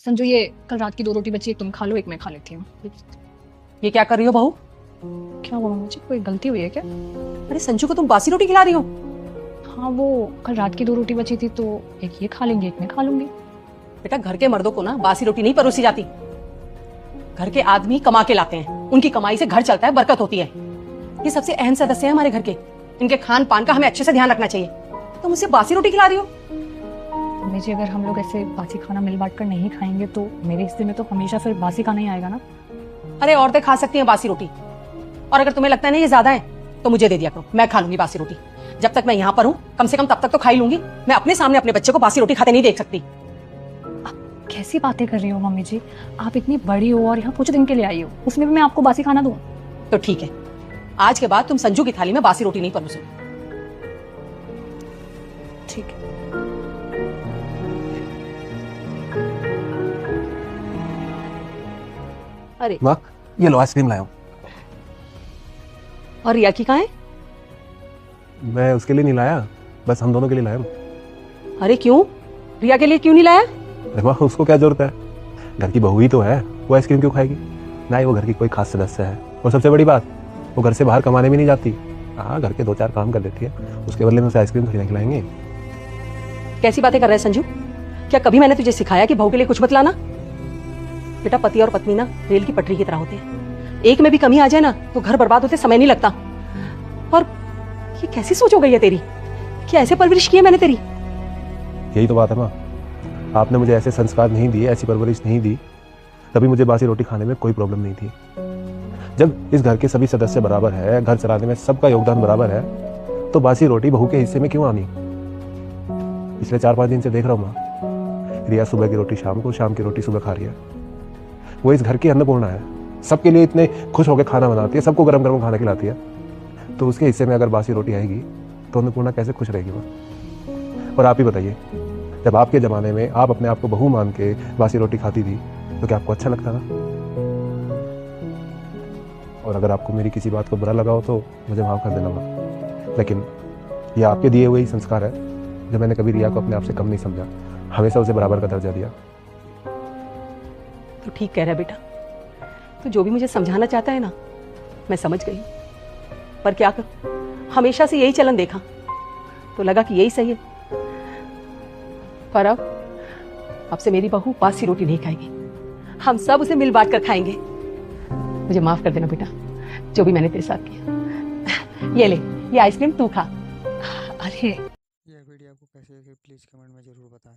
संजू, ये कल रात की 2 रोटी बची, एक तुम खा लो, एक मैं खा लेती हूँ। ये क्या कर रही हो बहू? क्या हुआ मुझे, कोई गलती हुई है क्या? अरे संजू को तुम बासी रोटी खिला रही हो? हाँ, वो कल रात की 2 रोटी बची थी तो एक ये खा लेंगे, एक मैं खा लूंगी। बेटा, घर के मर्दों को ना बासी रोटी नहीं परोसी जाती। घर के आदमी कमा के लाते हैं, उनकी कमाई से घर चलता है, बरकत होती है। ये सबसे अहम सदस्य है हमारे घर के। इनके खान पान का हमें अच्छे से ध्यान रखना चाहिए। तुम मुझसे बासी रोटी खिला रही हो? मम्मी जी, अगर हम लोग ऐसे बासी खाना मिल बांट कर नहीं खाएंगे तो मेरे हिस्से में तो हमेशा फिर बासी खाना ही आएगा ना। अरे औरतें खा सकती हैं बासी रोटी, और अगर तुम्हें लगता है ना ये ज्यादा है तो मुझे दे दिया करो, मैं खा लूंगी बासी रोटी। जब तक मैं यहाँ पर हूँ कम से कम तब तक तो खा ही लूंगी। मैं अपने सामने अपने बच्चे को बासी रोटी खाते नहीं देख सकती। कैसी बातें कर रही हो मम्मी जी, आप इतनी बड़ी हो और यहाँ कुछ दिन के लिए आई हो, उसमें भी मैं आपको बासी खाना दूँ? तो ठीक है, आज के बाद तुम संजू की थाली में बासी रोटी नहीं परोसोगी। ठीक है। अरे माँ, ये लो आइसक्रीम लाया हूँ। और रिया की कहाँ है? मैं उसके लिए नहीं लाया, बस हम दोनों के लिए लाया हूँ। अरे क्यों? रिया के लिए क्यों नहीं लाया? अरे माँ, उसको क्या जरूरत है, घर की बहू ही तो है, वो आइसक्रीम क्यों खाएगी? ना ही वो घर की कोई खास सदस्य है, और सबसे बड़ी बात, वो घर से बाहर कमाने भी नहीं जाती। हाँ, घर के 2-4 काम कर लेती है, उसके बदले में उसे आइसक्रीम खरीदने खिलाएंगे। कैसी बातें कर रहे हैं संजू? क्या कभी मैंने तुझे सिखाया कि बहू के लिए कुछ मत लाना? बेटा, पति और पत्नी ना रेल की पटरी की तरह होते हैं, एक में भी कमी आ जाए ना तो घर बर्बाद होते समय नहीं लगता। और ये कैसी सोच हो गई है तेरी? क्या ऐसे परवरिश की है मैंने तेरी? यही तो बात है माँ, आपने मुझे ऐसे संस्कार नहीं दिए, ऐसी परवरिश नहीं दी, तभी मुझे बासी रोटी खाने में कोई प्रॉब्लम नहीं थी। जब इस घर के सभी सदस्य बराबर है, घर चलाने में सबका योगदान बराबर है, तो बासी रोटी बहू के हिस्से में क्यों आनी? पिछले 4-5 दिन से देख रहा हूँ माँ, रिया सुबह की रोटी शाम को, शाम की रोटी सुबह खा रही है। वो इस घर की अन्नपूर्णा है, सबके लिए इतने खुश होकर खाना बनाती है, सबको गरम गरम खाना खिलाती है, तो उसके हिस्से में अगर बासी रोटी आएगी तो अन्नपूर्णा कैसे खुश रहेगी माँ? और आप ही बताइए, जब आपके ज़माने में आप अपने आप को बहू मान के बासी रोटी खाती थी तो क्या आपको अच्छा लगता था? और अगर आपको मेरी किसी बात को बुरा लगा हो तो मुझे माफ़ कर देना माँ, लेकिन ये आपके दिए हुए ही संस्कार है। जब मैंने कभी रिया को अपने आप से कम नहीं समझा, हमेशा उसे बराबर का दर्जा दिया। तो ठीक कह रहा है बेटा, तो जो भी मुझे समझाना चाहता है ना, मैं समझ गई, पर क्या करूं, हमेशा से यही चलन देखा तो लगा कि यही सही है। पर अब से मेरी बहू बासी रोटी नहीं खाएगी, हम सब उसे मिल बांट कर खाएंगे। मुझे माफ कर देना बेटा, जो भी मैंने तेरे साथ किया। ये ले, ये आइसक्रीम तू खा। अरे यह वीडियो आपको कैसी लगी प्लीज़ कमेंट में ज़रूर बताएं।